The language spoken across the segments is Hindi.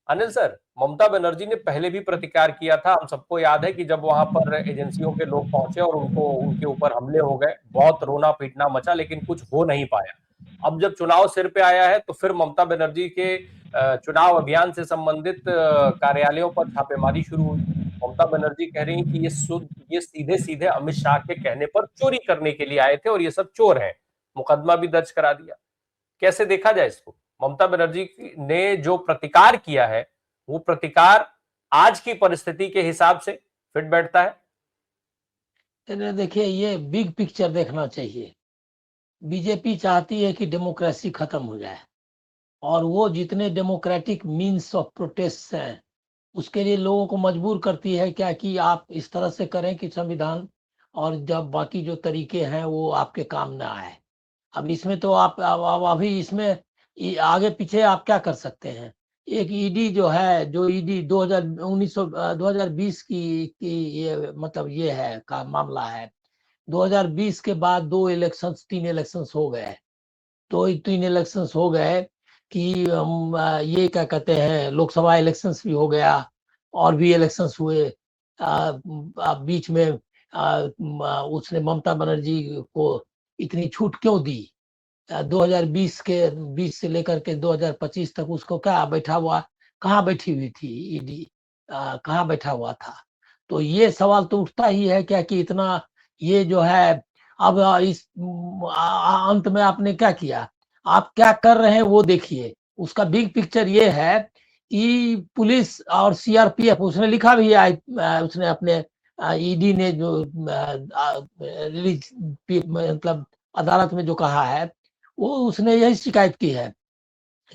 अनिल सर, ममता बनर्जी ने पहले भी प्रतिकार किया था। हम सबको याद है कि जब वहां पर एजेंसियों के लोग पहुंचे और उनको उनके ऊपर हमले हो गए, बहुत रोना पीटना मचा, लेकिन कुछ हो नहीं पाया। अब जब चुनाव सिर पे आया है तो फिर ममता बनर्जी के चुनाव अभियान से संबंधित कार्यालयों पर छापेमारी शुरू हुई। ममता बनर्जी कह रही कि ये सीधे सीधे अमित शाह के कहने पर चोरी करने के लिए आए थे और ये सब चोर हैं। मुकदमा भी दर्ज करा दिया। कैसे देखा जाए इसको? ममता बनर्जी ने जो प्रतिकार किया है, वो प्रतिकार आज की परिस्थिति के हिसाब से फिट बैठता है? देखिए, ये बिग पिक्चर देखना चाहिए। बीजेपी चाहती है कि डेमोक्रेसी खत्म हो जाए, और वो जितने डेमोक्रेटिक मीन्स ऑफ प्रोटेस्ट हैं उसके लिए लोगों को मजबूर करती है क्या कि आप इस तरह से करें कि संविधान और जब बाकी जो तरीके हैं वो आपके काम ना आए। अब इसमें तो आप अभी इसमें आगे पीछे आप क्या कर सकते हैं। एक ईडी जो है, जो ईडी 2020 की ये मतलब ये है का मामला है। 2020 के बाद दो इलेक्शंस, तीन इलेक्शंस हो गए। तो तीन इलेक्शंस हो गए कि ये क्या कहते हैं, लोकसभा इलेक्शंस भी हो गया और भी इलेक्शंस हुए। बीच में उसने ममता बनर्जी को इतनी छूट क्यों दी? 2020 के 20 से लेकर के 2025 तक उसको क्या बैठा हुआ, कहाँ बैठी हुई थी ईडी? कहाँ बैठा हुआ था? तो ये सवाल तो उठता ही है क्या कि इतना ये जो है। अब इस अंत में आपने क्या किया, आप क्या कर रहे हैं वो देखिए। उसका बिग पिक्चर ये है कि पुलिस और सीआरपीएफ, उसने लिखा भी है, उसने अपने ईडी ने जो रिलीज मतलब अदालत में जो कहा है, वो उसने यही शिकायत की है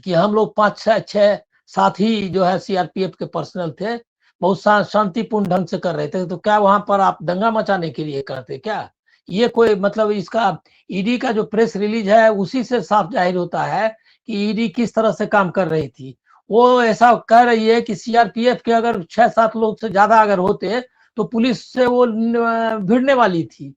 कि हम लोग 5 6 साथी जो है सीआरपीएफ के पर्सनल थे, बहुत शांतिपूर्ण ढंग से कर रहे थे। तो क्या वहां पर आप दंगा मचाने के लिए करते क्या? ये कोई मतलब इसका ईडी का जो प्रेस रिलीज है उसी से साफ जाहिर होता है कि ईडी किस तरह से काम कर रही थी। वो ऐसा कह रही है कि सीआरपीएफ के अगर 6 7 लोग से ज्यादा अगर होते तो पुलिस से वो भिड़ने वाली थी।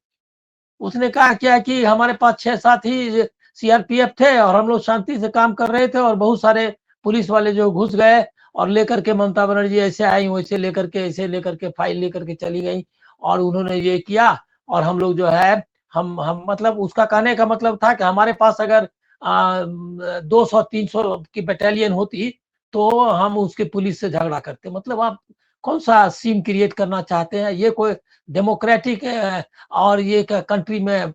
उसने कहा क्या कि हमारे पास 6 साथी सीआरपीएफ थे और हम लोग शांति से काम कर रहे थे, और बहुत सारे पुलिस वाले जो घुस गए और लेकर के ममता बनर्जी ऐसे आई वैसे लेकर के, ऐसे लेकर के फाइल लेकर के चली गई, और उन्होंने ये किया। और हम लोग जो है, हम मतलब उसका कहने का मतलब था कि हमारे पास अगर 200 300 की बटालियन होती तो हम उसके पुलिस से झगड़ा करते। मतलब आप कौन सा सीन क्रिएट करना चाहते हैं? ये कोई डेमोक्रेटिक और ये कंट्री में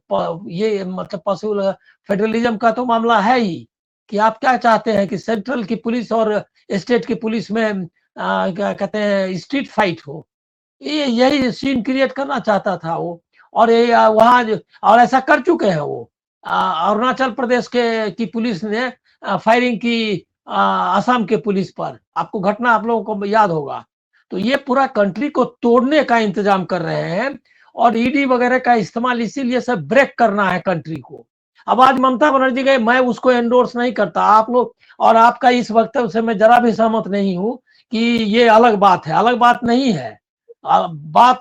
ये मतलब पॉसिबल फेडरलिज्म का तो मामला है ही कि आप क्या चाहते हैं कि सेंट्रल की पुलिस और स्टेट की पुलिस में क्या कहते हैं, स्ट्रीट फाइट हो? ये यही सीन क्रिएट करना चाहता था वो। और ये वहाँ और ऐसा कर चुके हैं वो। अरुणाचल प्रदेश के की पुलिस ने फायरिंग की असम के पुलिस पर, आपको घटना आप लोगों को याद होगा। तो ये पूरा कंट्री को तोड़ने का इंतजाम कर रहे हैं, और ईडी वगैरह का इस्तेमाल इसीलिए सब ब्रेक करना है कंट्री को। अब आज ममता बनर्जी गए, मैं उसको एंडोर्स नहीं करता आप लोग, और आपका इस वक्तव्य से मैं जरा भी सहमत नहीं हूं कि ये अलग बात है। अलग बात नहीं है, बात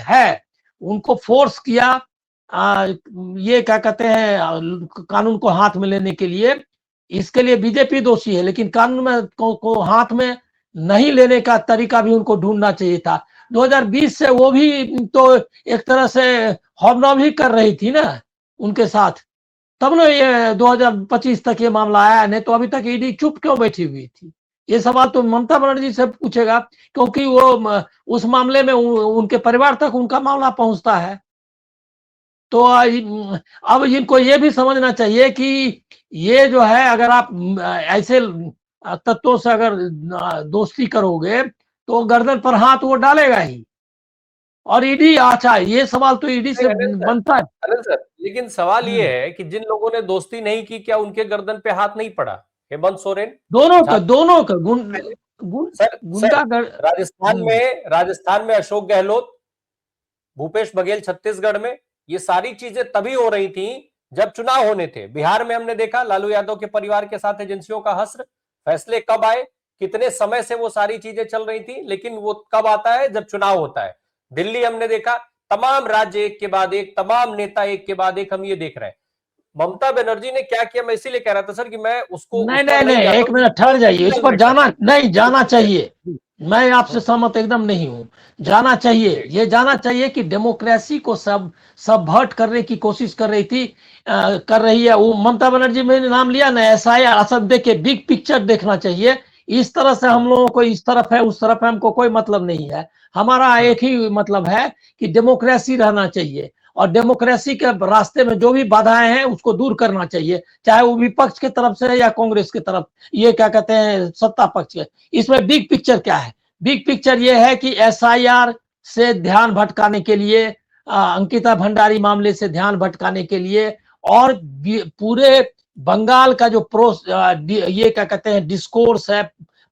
है। उनको फोर्स किया ये क्या कहते हैं, कानून को हाथ में लेने के लिए। इसके लिए बीजेपी दोषी है, लेकिन कानून में को हाथ में नहीं लेने का तरीका भी उनको ढूंढना चाहिए था। 2020 से वो भी तो एक तरह से हॉबनॉब ही कर रही थी ना उनके साथ, तब ना ये 2025 तक ये मामला आया। नहीं तो अभी तक ईडी चुप क्यों बैठी हुई थी? ये सवाल तो ममता बनर्जी से पूछेगा, क्योंकि वो उस मामले में उनके परिवार तक उनका मामला पहुंचता है। तो अब इनको ये भी समझना चाहिए कि ये जो है, अगर आप ऐसे तत्वों से अगर दोस्ती करोगे तो गर्दन पर हाथ वो डालेगा ही। और ईडी, अच्छा ये सवाल तो ईडी से अनिल सर, बनता है। अनिल सर, लेकिन सवाल ये हम्म। है कि जिन लोगों ने दोस्ती नहीं की, क्या उनके गर्दन पे हाथ नहीं पड़ा? हेमंत सोरेन, दोनों का पहले, सर गुंडागर्द। राजस्थान में अशोक गहलोत, भूपेश बघेल छत्तीसगढ़ में, ये सारी चीजें तभी हो रही थी जब चुनाव होने थे। बिहार में हमने देखा लालू यादव के परिवार के साथ एजेंसियों का हश्र। फैसले कब आए? कितने समय से वो सारी चीजें चल रही थी, लेकिन वो कब आता है? जब चुनाव होता है। दिल्ली हमने देखा, तमाम राज्य एक के बाद एक, तमाम नेता एक के बाद एक, हम ये देख रहे हैं। ममता बनर्जी ने क्या किया, मैं इसीलिए कह रहा था सर कि मैं उसको नहीं उस पर नहीं नहीं, जाता एक हूं। मिनट ठहर जाइए, इस पर जाना नहीं जाना चाहिए। जी, मैं आपसे सहमत एकदम नहीं हूं, जाना चाहिए, ये जाना चाहिए कि डेमोक्रेसी को सबवर्ट करने की कोशिश कर रही थी, कर रही है वो ममता बनर्जी। मैंने नाम लिया ना SIR, असल देखिए बिग पिक्चर देखना चाहिए। इस तरह से हम लोगों को इस तरफ है उस तरफ है, हमको कोई मतलब नहीं है। हमारा एक ही मतलब है कि डेमोक्रेसी रहना चाहिए, और डेमोक्रेसी के रास्ते में जो भी बाधाएं हैं उसको दूर करना चाहिए, चाहे वो विपक्ष की तरफ से या कांग्रेस की तरफ, ये क्या कहते हैं सत्ता पक्ष के। इसमें बिग पिक्चर क्या है? बिग पिक्चर ये है कि SIR से ध्यान भटकाने के लिए, अंकिता भंडारी मामले से ध्यान भटकाने के लिए, और पूरे बंगाल का जो ये क्या कहते हैं डिस्कोर्स है,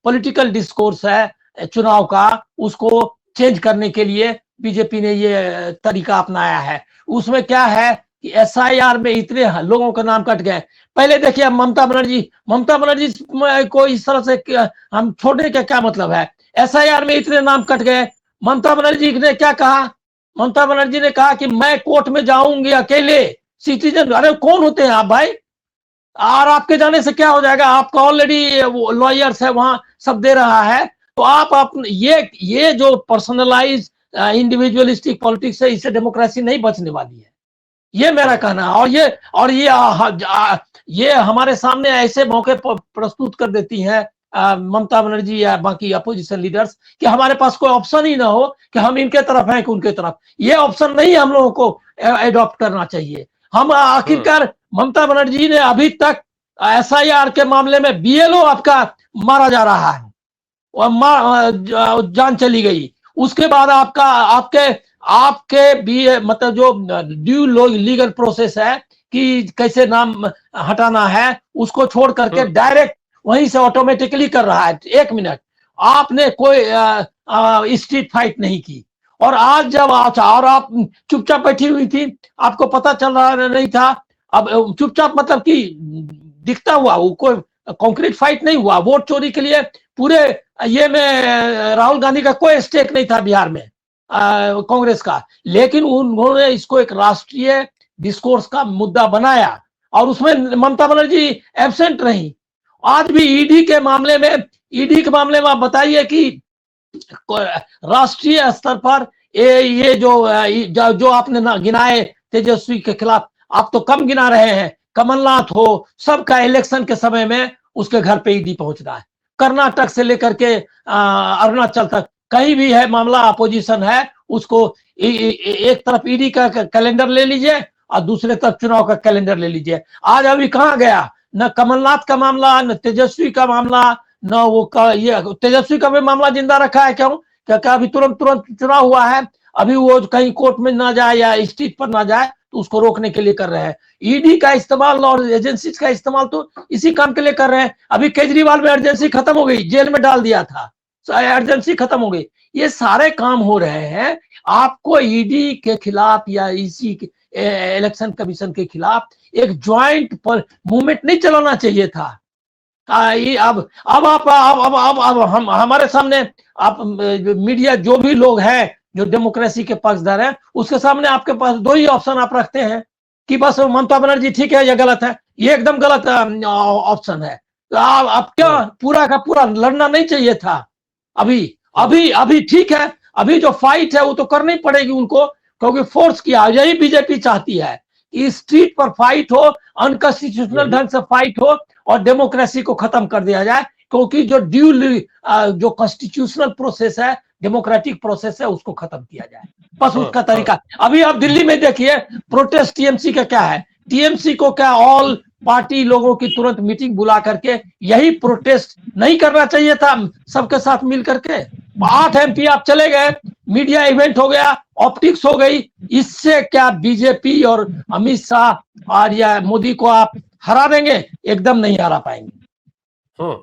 पॉलिटिकल डिस्कोर्स है चुनाव का, उसको चेंज करने के लिए बीजेपी ने ये तरीका अपनाया है। उसमें क्या है कि SIR में इतने लोगों का नाम कट गए। पहले देखिए ममता बनर्जी को इस तरह से हम छोड़ने का क्या मतलब है? SIR में इतने नाम कट गए, ममता बनर्जी ने क्या कहा? ममता बनर्जी ने कहा कि मैं कोर्ट में जाऊंगी अकेले, सिटीजन। अरे कौन होते हैं आप भाई? और आपके जाने से क्या हो जाएगा? आपका ऑलरेडी लॉयर्स है वहां, सब दे रहा है। तो आप ये जो पर्सनलाइज इंडिविजुअलिस्टिक पॉलिटिक्स है, इससे डेमोक्रेसी नहीं बचने वाली है, ये मेरा कहना है। ये हमारे सामने ऐसे मौके प्रस्तुत कर देती हैं ममता बनर्जी या बाकी अपोजिशन लीडर्स, कि हमारे पास कोई ऑप्शन ही ना हो कि हम इनके तरफ हैं कि उनके तरफ। ये ऑप्शन नहीं हम लोगों को एडॉप्ट करना चाहिए। हम आखिरकार ममता बनर्जी ने अभी तक SIR के मामले में BLO आपका मारा जा रहा है, जान चली गई। उसके बाद आपका आपके आपके भी मतलब जो ड्यू लीगल प्रोसेस है कि कैसे नाम हटाना है, उसको छोड़ करके डायरेक्ट वहीं से ऑटोमेटिकली कर रहा है। 1 मिनट आपने कोई स्ट्रीट फाइट नहीं की, और आज जब और आप चुपचाप बैठी हुई थी, आपको पता चल रहा नहीं था। अब चुपचाप मतलब कि दिखता हुआ, वो कोई कॉन्क्रीट फाइट नहीं हुआ। वोट चोरी के लिए पूरे ये में राहुल गांधी का कोई स्टेक नहीं था बिहार में, कांग्रेस का, लेकिन उन्होंने इसको एक राष्ट्रीय डिस्कोर्स का मुद्दा बनाया, और उसमें ममता बनर्जी एब्सेंट रही। आज भी ईडी के मामले में आप बताइए कि राष्ट्रीय स्तर पर ये जो आपने गिनाए तेजस्वी के खिलाफ, आप तो कम गिना रहे हैं। कमलनाथ हो, सबका इलेक्शन के समय में उसके घर पे ईडी पहुंच रहा है। कर्नाटक से लेकर के अरुणाचल तक कहीं भी है मामला, अपोजिशन है, उसको एक तरफ ईडी का कैलेंडर ले लीजिए और दूसरे तरफ चुनाव का कैलेंडर ले लीजिए। आज अभी कहां गया? न कमलनाथ का मामला, न तेजस्वी का मामला, न ये तेजस्वी का भी मामला जिंदा रखा है। क्यों? क्या अभी तुरंत चुनाव हुआ है, अभी वो कहीं कोर्ट में ना जाए या स्ट्रीट पर ना जाए, तो उसको रोकने के लिए कर रहे हैं। ईडी का इस्तेमाल और एजेंसी का इस्तेमाल तो इसी काम के लिए कर रहे हैं। अभी केजरीवाल में अर्जेंसी खत्म हो गई, जेल में डाल दिया था, अर्जेंसी खत्म हो गई। ये सारे काम हो रहे हैं। आपको ईडी के खिलाफ या इसी इलेक्शन कमीशन के खिलाफ एक ज्वाइंट मूवमेंट नहीं चलाना चाहिए था। अब हम हमारे सामने, आप मीडिया जो भी लोग हैं जो डेमोक्रेसी के पक्षधर हैं, उसके सामने आपके पास 2 ही ऑप्शन आप रखते हैं कि बस ममता बनर्जी ठीक है या गलत है। ये एकदम गलत ऑप्शन है। अब क्या पूरा का पूरा लड़ना नहीं चाहिए था? अभी अभी अभी ठीक है, अभी जो फाइट है वो तो करनी पड़ेगी उनको, क्योंकि फोर्स किया। यही बीजेपी चाहती है कि स्ट्रीट पर फाइट हो, अनकॉन्स्टिट्यूशनल ढंग से फाइट हो, और डेमोक्रेसी को खत्म कर दिया जाए। क्योंकि जो कॉन्स्टिट्यूशनल प्रोसेस है, डेमोक्रेटिक प्रोसेस है, उसको खत्म किया जाए, बस उसका तरीका। अभी आप दिल्ली में देखिए प्रोटेस्ट टीएमसी का क्या है। टीएमसी को क्या ऑल पार्टी लोगों की तुरंत मीटिंग बुला करके यही प्रोटेस्ट नहीं करना चाहिए था सबके साथ मिल करके? 8 MP आप चले गए, मीडिया इवेंट हो गया, ऑप्टिक्स हो गई। इससे क्या बीजेपी और अमित शाह और या मोदी को आप हरा देंगे? एकदम नहीं हरा पाएंगे।